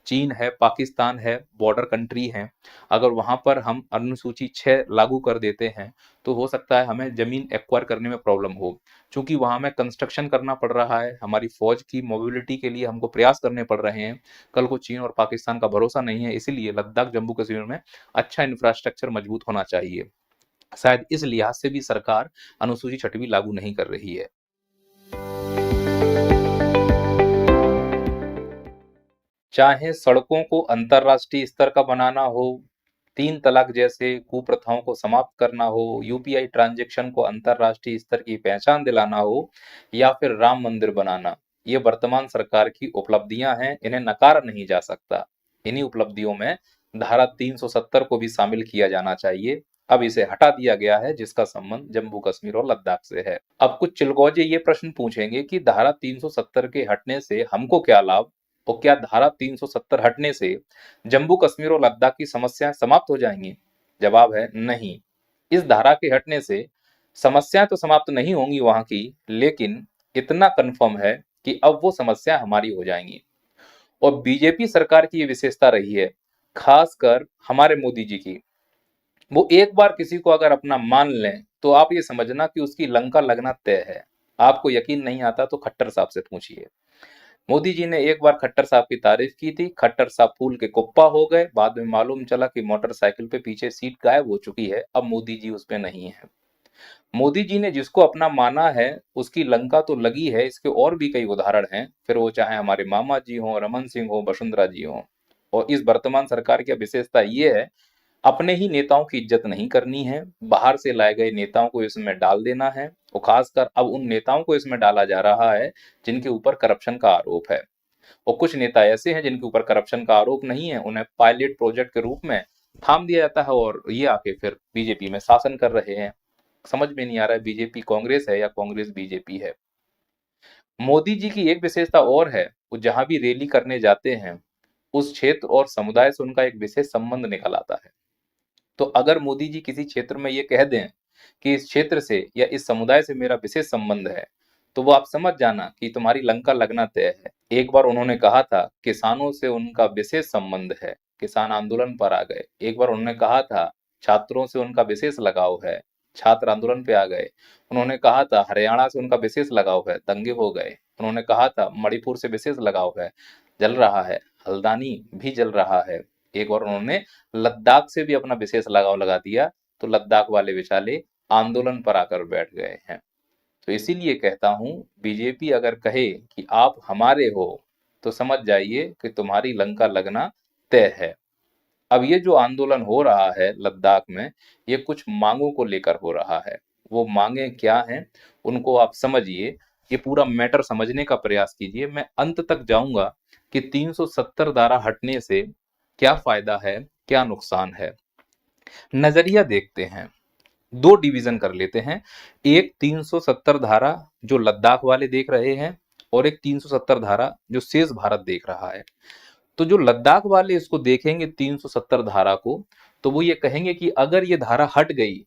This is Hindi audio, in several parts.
चीन है, पाकिस्तान है, बॉर्डर कंट्री हैं, अगर वहां पर हम अनुसूची 6 लागू कर देते हैं तो हो सकता है हमें जमीन एक्वायर करने में प्रॉब्लम हो, क्योंकि वहां हमें कंस्ट्रक्शन करना पड़ रहा है, हमारी फौज की मोबिलिटी के लिए हमको प्रयास करने पड़ रहे हैं। कल को चीन और पाकिस्तान का भरोसा नहीं है, इसीलिए लद्दाख जम्मू कश्मीर में अच्छा इंफ्रास्ट्रक्चर मजबूत होना चाहिए। शायद इस लिहाज से भी सरकार अनुसूची 6वीं लागू नहीं कर रही है। चाहे सड़कों को अंतरराष्ट्रीय स्तर का बनाना हो, 3 तलाक जैसे कुप्रथाओं को समाप्त करना हो, यूपीआई ट्रांजैक्शन को अंतरराष्ट्रीय स्तर की पहचान दिलाना हो, या फिर राम मंदिर बनाना, ये वर्तमान सरकार की उपलब्धियां हैं, इन्हें नकारा नहीं जा सकता। इन्हीं उपलब्धियों में धारा 370 को भी शामिल किया जाना चाहिए। अब इसे हटा दिया गया है, जिसका संबंध जम्मू कश्मीर और लद्दाख से है। अब कुछ चिलगोजे ये प्रश्न पूछेंगे कि धारा 370 के हटने से हमको क्या लाभ, और क्या धारा 370 हटने से जम्मू कश्मीर और लद्दाख की समस्याएं समाप्त हो जाएंगी? जवाब है नहीं। इस धारा के हटने से समस्याएं तो समाप्त नहीं होंगी वहां की, लेकिन इतना कंफर्म है कि अब वो समस्या हमारी हो जाएंगी। और बीजेपी सरकार की ये विशेषता रही है, खासकर हमारे मोदी जी की, वो एक बार किसी को अगर अपना मान लें तो आप ये समझना कि उसकी लंका लगना तय है। आपको यकीन नहीं आता तो खट्टर साहब से पूछिए। मोदी जी ने एक बार खट्टर साहब की तारीफ की थी, खट्टर साहब फूल के कुप्पा हो गए, बाद में मालूम चला कि मोटरसाइकिल पे पीछे सीट गायब हो चुकी है, अब मोदी जी उस पे नहीं है। मोदी जी ने जिसको अपना माना है उसकी लंका तो लगी है, इसके और भी कई उदाहरण हैं, फिर वो चाहे हमारे मामा जी हो, रमन सिंह हो, वसुंधरा जी हो। और इस वर्तमान सरकार की विशेषता ये है, अपने ही नेताओं की इज्जत नहीं करनी है, बाहर से लाए गए नेताओं को इसमें डाल देना है, और खासकर अब उन नेताओं को इसमें डाला जा रहा है जिनके ऊपर करप्शन का आरोप है। और कुछ नेता ऐसे हैं जिनके ऊपर करप्शन का आरोप नहीं है, उन्हें पायलट प्रोजेक्ट के रूप में थाम दिया जाता है और ये आके फिर बीजेपी में शासन कर रहे हैं। समझ में नहीं आ रहा है बीजेपी कांग्रेस है या कांग्रेस बीजेपी है। मोदी जी की एक विशेषता और है, वो जहां भी रैली करने जाते हैं उस क्षेत्र और समुदाय से उनका एक विशेष संबंध निकल आता है। तो अगर मोदी जी किसी क्षेत्र में ये कह दें कि इस क्षेत्र से या इस समुदाय से मेरा विशेष संबंध है, तो वो आप समझ जाना कि तुम्हारी लंका लगना तय है। एक बार उन्होंने कहा था किसानों से उनका विशेष संबंध है, किसान आंदोलन पर आ गए। एक बार उन्होंने कहा था छात्रों से उनका विशेष लगाव है, छात्र आंदोलन पे आ गए। उन्होंने कहा था हरियाणा से उनका विशेष लगाव है, दंगे हो गए। उन्होंने कहा था मणिपुर से विशेष लगाव है, जल रहा है, हल्द्वानी भी जल रहा है। एक बार उन्होंने लद्दाख से भी अपना विशेष लगाव लगा दिया, तो लद्दाख वाले बेचारे आंदोलन पर आकर बैठ गए हैं। तो इसीलिए कहता हूं, बीजेपी अगर कहे कि आप हमारे हो, तो समझ जाइए कि तुम्हारी लंका लगना तय है। अब ये जो आंदोलन हो रहा है लद्दाख में, ये कुछ मांगों को लेकर हो रहा है। वो मांगे क्या हैं, उनको आप समझिए, ये पूरा मैटर समझने का प्रयास कीजिए। मैं अंत तक जाऊंगा कि 370 धारा हटने से क्या फायदा है, क्या नुकसान है। नजरिया देखते हैं, 2 डिवीजन कर लेते हैं। एक 370 धारा जो लद्दाख वाले देख रहे हैं, और एक 370 धारा जो शेष भारत देख रहा है। तो जो लद्दाख वाले इसको देखेंगे 370 धारा को, तो वो ये कहेंगे कि अगर ये धारा हट गई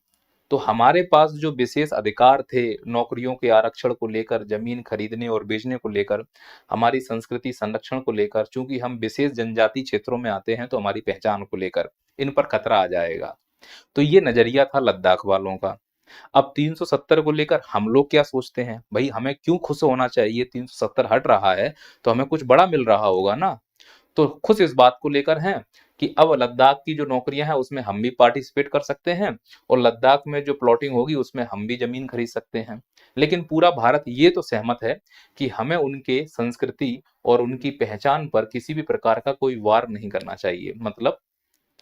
तो हमारे पास जो विशेष अधिकार थे नौकरियों के आरक्षण को लेकर, जमीन खरीदने और बेचने को लेकर, हमारी संस्कृति संरक्षण को लेकर, चूंकि हम विशेष जनजाति क्षेत्रों में आते हैं तो हमारी पहचान को लेकर इन पर खतरा आ जाएगा। तो ये नजरिया था लद्दाख वालों का। अब 370 को लेकर हम लोग क्या सोचते हैं, भाई हमें क्यों खुश होना चाहिए, 370 हट रहा है तो हमें कुछ बड़ा मिल रहा होगा ना। तो खुश इस बात को लेकर हैं कि अब लद्दाख की जो नौकरियां हैं उसमें हम भी पार्टिसिपेट कर सकते हैं, और लद्दाख में जो प्लॉटिंग होगी उसमें हम भी जमीन खरीद सकते हैं। लेकिन पूरा भारत ये तो सहमत है कि हमें उनके संस्कृति और उनकी पहचान पर किसी भी प्रकार का कोई वार नहीं करना चाहिए। मतलब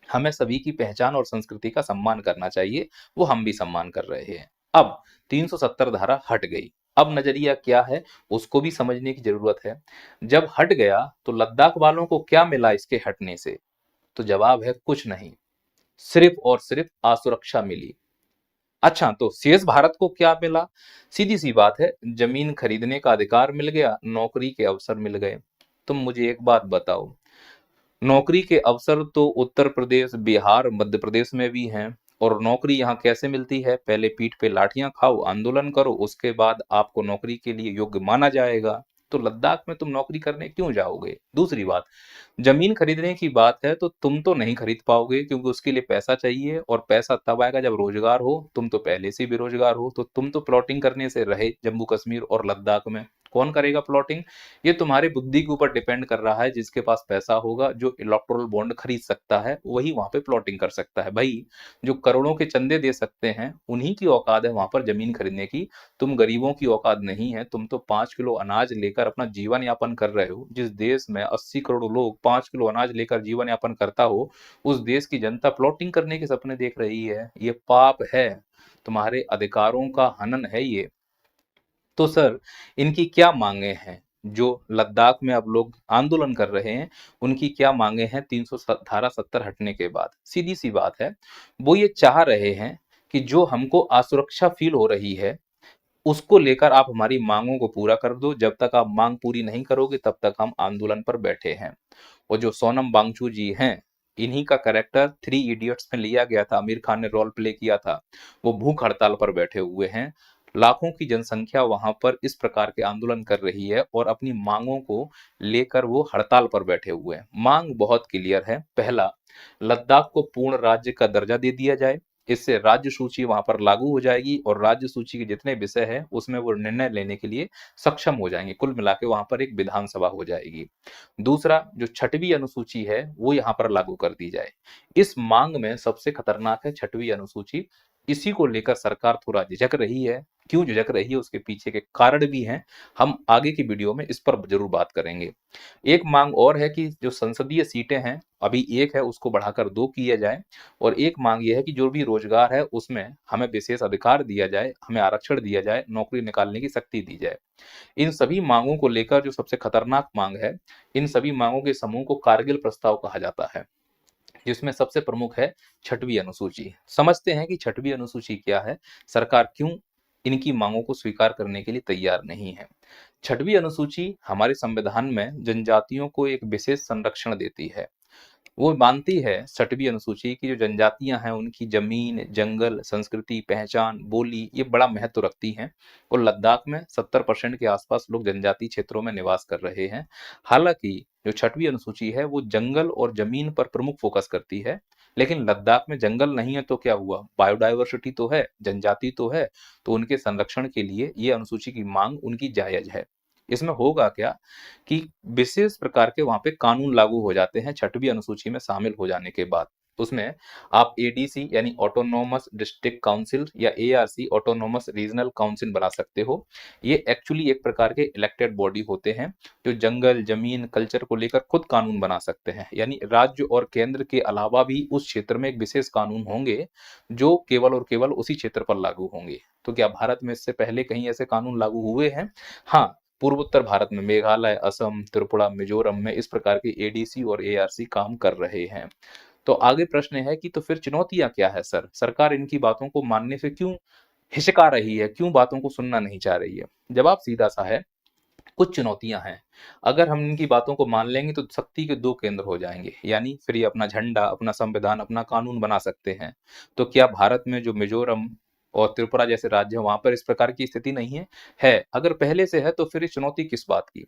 हमें सभी की पहचान और संस्कृति का सम्मान करना चाहिए, वो हम भी सम्मान कर रहे हैं। अब 370 धारा हट गई, अब नजरिया क्या है उसको भी समझने की जरूरत है। जब हट गया तो लद्दाख वालों को क्या मिला इसके हटने से? तो जवाब है कुछ नहीं, सिर्फ और सिर्फ असुरक्षा मिली। अच्छा, तो शेष भारत को क्या मिला? सीधी सी बात है, जमीन खरीदने का अधिकार मिल गया, नौकरी के अवसर मिल गए। तुम मुझे एक बात बताओ, नौकरी के अवसर तो उत्तर प्रदेश, बिहार, मध्य प्रदेश में भी हैं, और नौकरी यहाँ कैसे मिलती है? पहले पीठ पे लाठियां खाओ, आंदोलन करो, उसके बाद आपको नौकरी के लिए योग्य माना जाएगा। तो लद्दाख में तुम नौकरी करने क्यों जाओगे? दूसरी बात, जमीन खरीदने की बात है तो तुम तो नहीं खरीद पाओगे, क्योंकि उसके लिए पैसा चाहिए, और पैसा तब आएगा जब रोजगार हो। तुम तो पहले से बेरोजगार हो, तो तुम तो प्लॉटिंग करने से रहे जम्मू कश्मीर और लद्दाख में। कौन करेगा प्लॉटिंग? ये तुम्हारी बुद्धि के ऊपर डिपेंड कर रहा है। जिसके पास पैसा होगा, जो इलेक्टोरल बॉन्ड खरीद सकता है, वही वहां पे प्लॉटिंग कर सकता है। भाई, जो करोड़ों के चंदे दे सकते हैं, उन्हीं की औकात है वहां पर जमीन खरीदने की। तुम गरीबों की औकात नहीं है। तुम तो 5 किलो अनाज लेकर अपना जीवन यापन कर रहे हो। जिस देश में 80 करोड़ लोग 5 किलो अनाज लेकर जीवन यापन करता हो, उस देश की जनता प्लॉटिंग करने के सपने देख रही है। ये पाप है, तुम्हारे अधिकारों का हनन है ये। तो सर, इनकी क्या मांगे हैं? जो लद्दाख में अब लोग आंदोलन कर रहे हैं, उनकी क्या मांगे हैं 300 धारा 70 हटने के बाद? सीधी सी बात है, वो ये चाह रहे हैं कि जो हमको असुरक्षा फील हो रही है, उसको लेकर आप हमारी मांगों को पूरा कर दो। जब तक आप मांग पूरी नहीं करोगे, तब तक हम आंदोलन पर बैठे हैं। और जो सोनम वांगचू जी हैं, इन्हीं का कैरेक्टर 3 इडियट्स में लिया गया था, आमिर खान ने रोल प्ले किया था। वो भूख हड़ताल पर बैठे हुए हैं। लाखों की जनसंख्या वहां पर इस प्रकार के आंदोलन कर रही है, और अपनी मांगों को लेकर वो हड़ताल पर बैठे हुए हैं। मांग बहुत क्लियर है। पहला, लद्दाख को पूर्ण राज्य का दर्जा दे दिया जाए। इससे राज्य सूची वहां पर लागू हो जाएगी, और राज्य सूची के जितने विषय हैं उसमें वो निर्णय लेने के लिए सक्षम हो जाएंगे। कुल मिला के वहां पर एक विधानसभा हो जाएगी। दूसरा, जो छठवीं अनुसूची है, वो यहाँ पर लागू कर दी जाए। इस मांग में सबसे खतरनाक है छठवीं अनुसूची। इसी को लेकर सरकार थोड़ा झिझक रही है। क्यों झिझक रही है, उसके पीछे के कारण भी हैं। हम आगे की वीडियो में इस पर जरूर बात करेंगे। एक मांग और है कि जो संसदीय सीटें हैं, अभी एक है, उसको बढ़ाकर 2 किया जाए। और एक मांग यह है कि जो भी रोजगार है उसमें हमें विशेष अधिकार दिया जाए, हमें आरक्षण दिया जाए, नौकरी निकालने की शक्ति दी जाए। इन सभी मांगों को लेकर जो सबसे खतरनाक मांग है, इन सभी मांगों के समूह को कारगिल प्रस्ताव कहा जाता है, जिसमें सबसे प्रमुख है छठवीं अनुसूची। समझते हैं कि छठवीं अनुसूची क्या है, सरकार क्यों इनकी मांगों को स्वीकार करने के लिए तैयार नहीं है। छठवीं अनुसूची हमारे संविधान में जनजातियों को एक विशेष संरक्षण देती है। वो मानती है छठवीं अनुसूची की जो जनजातियां हैं, उनकी जमीन, जंगल, संस्कृति, पहचान, बोली, ये बड़ा महत्व रखती हैं। और लद्दाख में 70% के आसपास लोग जनजातीय क्षेत्रों में निवास कर रहे हैं। हालांकि जो छठवीं अनुसूची है, वो जंगल और जमीन पर प्रमुख फोकस करती है। लेकिन लद्दाख में जंगल नहीं है तो क्या हुआ, बायोडायवर्सिटी तो है, जनजाति तो है। तो उनके संरक्षण के लिए ये अनुसूची की मांग उनकी जायज है। इसमें होगा क्या कि विशेष प्रकार के वहां पे कानून लागू हो जाते हैं छठवीं अनुसूची में शामिल हो जाने के बाद। उसमें आप एडीसी यानी ऑटोनोमस डिस्ट्रिक्ट काउंसिल या एआरसी ऑटोनोमस रीजनल काउंसिल बना सकते हो। ये एक्चुअली एक प्रकार के इलेक्टेड बॉडी होते हैं, जो जंगल, जमीन, कल्चर को लेकर खुद कानून बना सकते हैं। यानी राज्य और केंद्र के अलावा भी उस क्षेत्र में एक विशेष कानून होंगे, जो केवल और केवल उसी क्षेत्र पर लागू होंगे। तो क्या भारत में इससे पहले कहीं ऐसे कानून लागू हुए हैं? हाँ, पूर्वोत्तर भारत में मेघालय, असम, त्रिपुरा, मिजोरम में इस प्रकार के एडीसी और एआरसी काम कर रहे हैं। तो आगे प्रश्न है कि तो फिर चुनौतियां क्या है सर? सरकार इनकी बातों को मानने से क्यों हिचका रही है, क्यों बातों को सुनना नहीं चाह रही है? जवाब सीधा सा है, कुछ चुनौतियां हैं। अगर हम इनकी बातों को मान लेंगे तो शक्ति के 2 केंद्र हो जाएंगे। यानी फिर ये अपना झंडा, अपना संविधान, अपना कानून बना सकते हैं। तो क्या भारत में जो मिजोरम और त्रिपुरा जैसे राज्य हैं, वहां पर इस प्रकार की स्थिति नहीं है? है। अगर पहले से है तो फिर ये चुनौती किस बात की?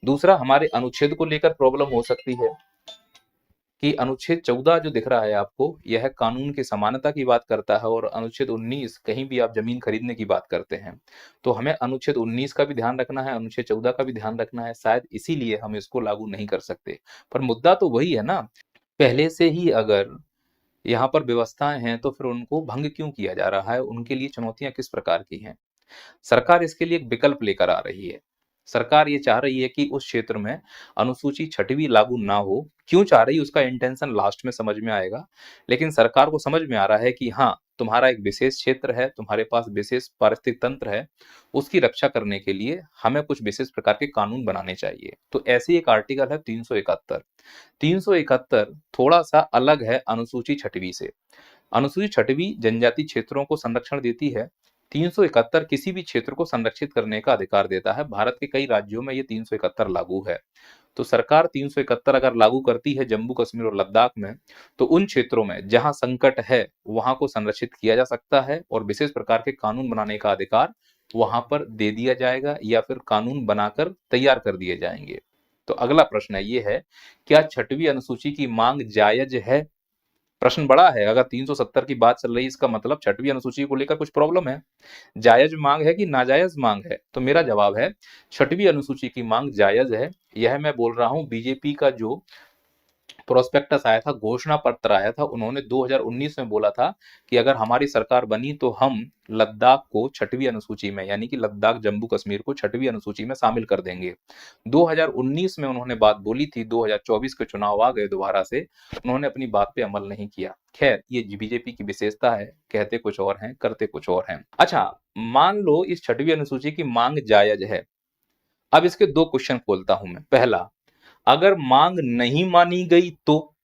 दूसरा, हमारे अनुच्छेद को लेकर प्रॉब्लम हो सकती है कि अनुच्छेद 14 जो दिख रहा है आपको, यह कानून की समानता की बात करता है, और अनुच्छेद 19 कहीं भी आप जमीन खरीदने की बात करते हैं। तो हमें अनुच्छेद 19 का भी ध्यान रखना है, अनुच्छेद 14 का भी ध्यान रखना है। शायद इसीलिए हम इसको लागू नहीं कर सकते। पर मुद्दा तो वही है ना, पहले से ही अगर यहाँ पर व्यवस्थाएं हैं, तो फिर उनको भंग क्यों किया जा रहा है? उनके लिए चुनौतियां किस प्रकार की हैं? सरकार इसके लिए एक विकल्प लेकर आ रही है। सरकार ये चाह रही है कि उस क्षेत्र में अनुसूची छठवीं लागू ना हो। क्यों चाह रही है, उसका इंटेंशन लास्ट में समझ में आएगा। लेकिन सरकार को समझ में आ रहा है कि हाँ, तुम्हारा एक विशेष क्षेत्र है, तुम्हारे पास विशेष पारिस्थितिक तंत्र है, उसकी रक्षा करने के लिए हमें कुछ विशेष प्रकार के कानून बनाने चाहिए। तो ऐसी एक आर्टिकल है 371। 371 थोड़ा सा अलग है अनुसूची छठवीं से। अनुसूची छठवीं जनजाति क्षेत्रों को संरक्षण देती है। 371 किसी भी क्षेत्र को संरक्षित करने का अधिकार देता है। भारत के कई राज्यों में ये 371 लागू है। तो सरकार 371 अगर लागू करती है जम्मू कश्मीर और लद्दाख में, तो उन क्षेत्रों में जहां संकट है, वहां को संरक्षित किया जा सकता है, और विशेष प्रकार के कानून बनाने का अधिकार वहां पर दे दिया जाएगा या फिर कानून बनाकर तैयार कर दिए जाएंगे। तो अगला प्रश्न ये है, क्या छठवीं अनुसूची की मांग जायज है? प्रश्न बड़ा है, अगर 370 की बात चल रही है इसका मतलब छठवीं अनुसूची को लेकर कुछ प्रॉब्लम है। जायज मांग है कि नाजायज मांग है? तो मेरा जवाब है छठवीं अनुसूची की मांग जायज है। यह मैं बोल रहा हूं बीजेपी का जो प्रोस्पेक्टस आया था, घोषणा पत्र आया था, उन्होंने 2019 में बोला था कि अगर हमारी सरकार बनी तो हम लद्दाख को छठवीं अनुसूची में, यानी कि लद्दाख जम्मू कश्मीर को छठवीं अनुसूची में शामिल कर देंगे। 2019 में उन्होंने बात बोली थी, 2024 के चुनाव आ गए दोबारा से, उन्होंने अपनी बात पे अमल नहीं किया। खैर, ये बीजेपी की विशेषता है, कहते कुछ और हैं, करते कुछ और हैं। अच्छा, मान लो इस छठवीं अनुसूची की मांग जायज है। अब इसके दो क्वेश्चन खोलता हूं मैं। पहला, अगर मांग नहीं मानी गई तो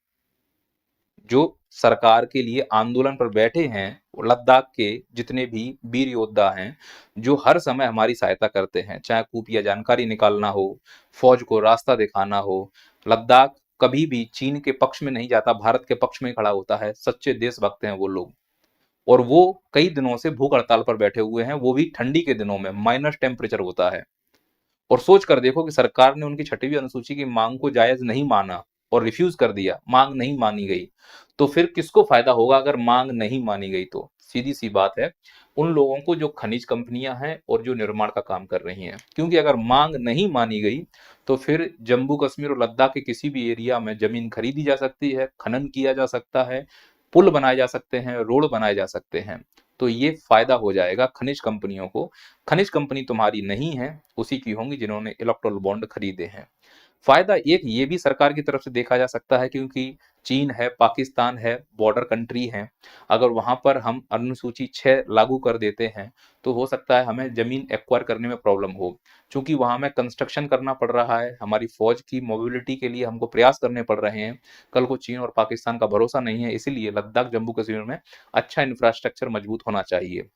जो सरकार के लिए आंदोलन पर बैठे हैं, लद्दाख के जितने भी वीर योद्धा हैं, जो हर समय हमारी सहायता करते हैं, चाहे खुफिया जानकारी निकालना हो, फौज को रास्ता दिखाना हो, लद्दाख कभी भी चीन के पक्ष में नहीं जाता, भारत के पक्ष में खड़ा होता है, सच्चे देशभक्त हैं वो लोग। और वो कई दिनों से भूख हड़ताल पर बैठे हुए हैं, वो भी ठंडी के दिनों में, माइनस टेम्परेचर होता है। और सोच कर देखो कि सरकार ने उनकी छठवीं अनुसूची की मांग को जायज नहीं माना और रिफ्यूज कर दिया, मांग नहीं मानी गई, तो फिर किसको फायदा होगा अगर मांग नहीं मानी गई? तो सीधी सी बात है, उन लोगों को जो खनिज कंपनियां हैं और जो निर्माण का काम कर रही हैं। क्योंकि अगर मांग नहीं मानी गई तो फिर जम्मू कश्मीर और लद्दाख के किसी भी एरिया में जमीन खरीदी जा सकती है, खनन किया जा सकता है, पुल बनाए जा सकते हैं, रोड बनाए जा सकते हैं। तो ये फायदा हो जाएगा खनिज कंपनियों को। खनिज कंपनी तुम्हारी नहीं है, उसी की होंगी जिन्होंने इलेक्ट्रल बॉन्ड खरीदे हैं। फायदा एक ये भी सरकार की तरफ से देखा जा सकता है, क्योंकि चीन है, पाकिस्तान है, बॉर्डर कंट्री है। अगर वहां पर हम अनुसूची 6 लागू कर देते हैं तो हो सकता है हमें जमीन एक्वायर करने में प्रॉब्लम हो, क्योंकि वहां में कंस्ट्रक्शन करना पड़ रहा है, हमारी फौज की मोबिलिटी के लिए हमको प्रयास करने पड़ रहे हैं। कल को चीन और पाकिस्तान का भरोसा नहीं है, इसीलिए लद्दाख जम्मू कश्मीर में अच्छा इंफ्रास्ट्रक्चर मजबूत होना चाहिए।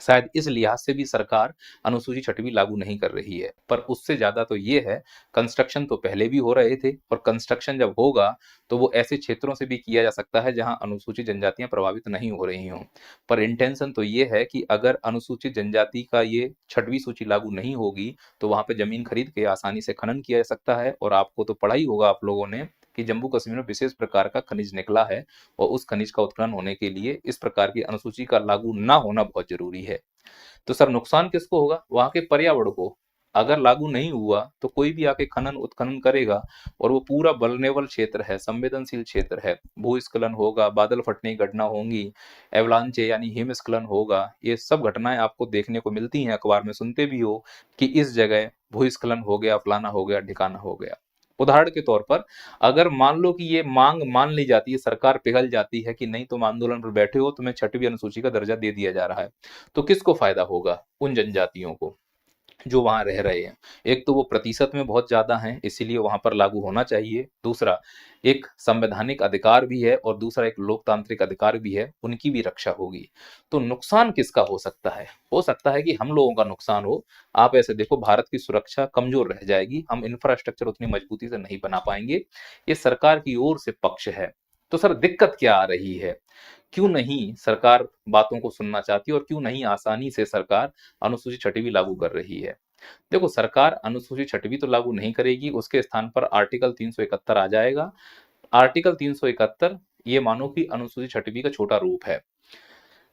शायद इस लिहाज से भी सरकार अनुसूची छठवीं लागू नहीं कर रही है। पर उससे ज्यादा तो ये है, कंस्ट्रक्शन तो पहले भी हो रहे थे, और कंस्ट्रक्शन जब होगा तो वो ऐसे क्षेत्रों से भी किया जा सकता है जहां अनुसूचित जनजातियां प्रभावित नहीं हो रही हों। पर इंटेंशन तो ये है कि अगर अनुसूचित जनजाति का ये छठवीं सूची लागू नहीं होगी तो वहां पे जमीन खरीद के आसानी से खनन किया जा सकता है। और आपको तो पढ़ा ही होगा आप लोगों ने कि जम्मू कश्मीर में विशेष प्रकार का खनिज निकला है, और उस खनिज का उत्खनन होने के लिए इस प्रकार की अनुसूची का लागू ना होना बहुत जरूरी है। तो सर, नुकसान किसको होगा? वहां के पर्यावरण को। अगर लागू नहीं हुआ तो कोई भी आके खनन उत्खनन करेगा, और वो पूरा वल्नरेबल क्षेत्र है, संवेदनशील क्षेत्र है, भूस्खलन होगा, बादल फटने की घटना होंगी, एवलांचे यानी हिमस्खलन होगा। ये सब घटनाएं आपको देखने को मिलती हैं, अखबार में सुनते भी हो कि इस जगह भूस्खलन हो गया, फलाना हो गया, ढिकाना हो गया। उदाहरण के तौर पर, अगर मान लो कि ये मांग मान ली जाती है, सरकार पिघल जाती है कि नहीं तुम आंदोलन पर बैठे हो, तुम्हें छठवीं अनुसूची का दर्जा दे दिया जा रहा है, तो किसको फायदा होगा? उन जनजातियों को जो वहां रह रहे हैं। एक तो वो प्रतिशत में बहुत ज्यादा हैं, इसीलिए वहां पर लागू होना चाहिए। दूसरा, एक संवैधानिक अधिकार भी है, और दूसरा एक लोकतांत्रिक अधिकार भी है, उनकी भी रक्षा होगी। तो नुकसान किसका हो सकता है? हो सकता है कि हम लोगों का नुकसान हो। आप ऐसे देखो, भारत की सुरक्षा कमजोर रह जाएगी, हम इंफ्रास्ट्रक्चर उतनी मजबूती से नहीं बना पाएंगे। ये सरकार की ओर से पक्ष है। तो सर, दिक्कत क्या आ रही है? क्यों नहीं सरकार बातों को सुनना चाहती है, और क्यों नहीं आसानी से सरकार अनुसूची छठवीं लागू कर रही है? देखो, सरकार अनुसूची छठवीं तो लागू नहीं करेगी, उसके स्थान पर आर्टिकल 371 आ जाएगा। आर्टिकल 371 ये मानो कि अनुसूची छठवीं का छोटा रूप है।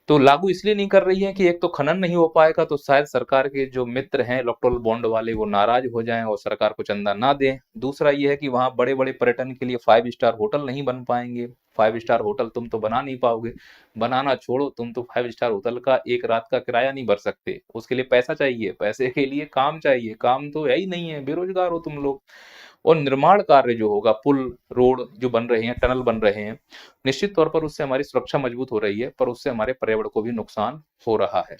तो लागू इसलिए नहीं कर रही है कि एक तो खनन नहीं हो पाएगा, तो शायद सरकार के जो मित्र हैं इलेक्टोरल बॉन्ड वाले, वो नाराज हो जाएं और सरकार को चंदा ना दें। दूसरा ये है कि वहां बड़े बड़े पर्यटन के लिए 5 स्टार होटल नहीं बन पाएंगे। 5 स्टार होटल तुम तो बना नहीं पाओगे, बनाना छोड़ो, तुम तो 5 स्टार होटल का एक रात का किराया नहीं भर सकते। उसके लिए पैसा चाहिए, पैसे के लिए काम चाहिए, काम तो है ही नहीं है, बेरोजगार हो तुम लोग। और निर्माण कार्य जो होगा, पुल रोड जो बन रहे हैं, टनल बन रहे हैं, निश्चित तौर पर उससे हमारी सुरक्षा मजबूत हो रही है, पर उससे हमारे पर्यावरण को भी नुकसान हो रहा है।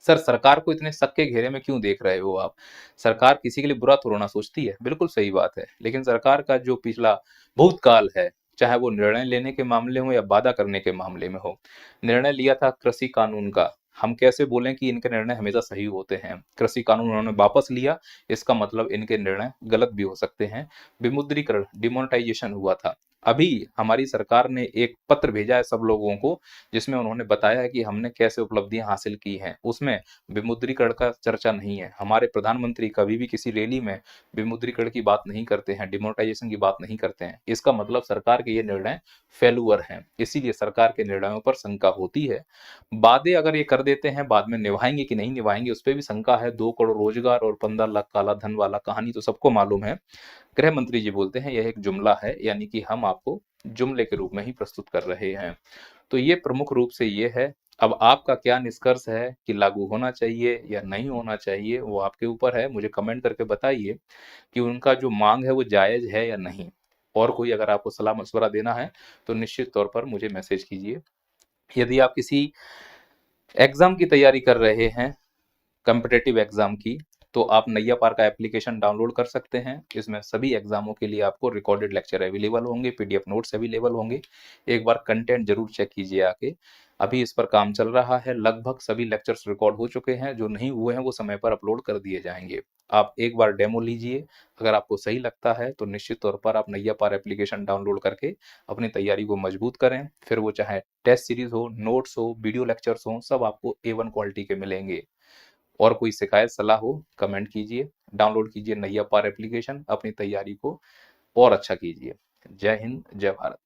सर, सरकार को इतने शक के घेरे में क्यों देख रहे हो आप? सरकार किसी के लिए बुरा थोड़ा ना सोचती है, बिल्कुल सही बात है, लेकिन सरकार का जो पिछला भूतकाल है, चाहे वो निर्णय लेने के मामले हो या वादा करने के मामले में हो। निर्णय लिया था कृषि कानून का, हम कैसे बोलें कि इनके निर्णय हमेशा सही होते हैं? कृषि कानून उन्होंने वापस लिया, इसका मतलब इनके निर्णय गलत भी हो सकते हैं। विमुद्रीकरण, डिमोनेटाइजेशन हुआ था, अभी हमारी सरकार ने एक पत्र भेजा है सब लोगों को, जिसमें उन्होंने बताया है कि हमने कैसे उपलब्धियां हासिल की हैं। उसमें विमुद्रीकरण का चर्चा नहीं है। हमारे प्रधानमंत्री कभी भी किसी रैली में विमुद्रीकरण की बात नहीं करते हैं, डिमोनेटाइजेशन की बात नहीं करते हैं। इसका मतलब सरकार के ये निर्णय फेलुअर हैं, इसीलिए सरकार के निर्णयों पर शंका होती है। वादे अगर ये कर देते हैं, बाद में निभाएंगे कि नहीं निभाएंगे उस पर भी शंका है। 2 करोड़ रोजगार और 15 लाख काला धन वाला कहानी तो सबको मालूम है। गृह मंत्री जी बोलते हैं यह एक जुमला है, यानी कि हम आपको जुमले के रूप में ही प्रस्तुत कर रहे हैं। तो ये प्रमुख रूप से ये है। अब आपका क्या निष्कर्ष है कि लागू होना चाहिए या नहीं होना चाहिए, वो आपके ऊपर है। मुझे कमेंट करके बताइए कि उनका जो मांग है वो जायज है या नहीं। और कोई अगर आपको सलाह मशवरा देना है तो निश्चित तौर पर मुझे मैसेज कीजिए। यदि आप किसी एग्जाम की तैयारी कर रहे हैं, कॉम्पिटिटिव एग्जाम की, तो आप नैया पार का एप्लीकेशन डाउनलोड कर सकते हैं। इसमें सभी एग्जामों के लिए आपको रिकॉर्डेड लेक्चर अवेलेबल होंगे, पीडीएफ नोट्स अवेलेबल होंगे। एक बार कंटेंट जरूर चेक कीजिए आके। अभी इस पर काम चल रहा है, लगभग सभी लेक्चर्स रिकॉर्ड हो चुके हैं। जो नहीं हुए हैं वो समय पर अपलोड कर दिए जाएंगे। आप एक बार डेमो लीजिए, अगर आपको सही लगता है तो निश्चित तौर पर आप नैया पार एप्लीकेशन डाउनलोड करके अपनी तैयारी को मजबूत करें। फिर वो चाहे टेस्ट सीरीज हो, नोट्स हो, वीडियो लेक्चर्स हो, सब आपको A1 क्वालिटी के मिलेंगे। और कोई शिकायत सलाह हो कमेंट कीजिए। डाउनलोड कीजिए नैया पार एप्लीकेशन, अपनी तैयारी को और अच्छा कीजिए। जय हिंद, जय भारत।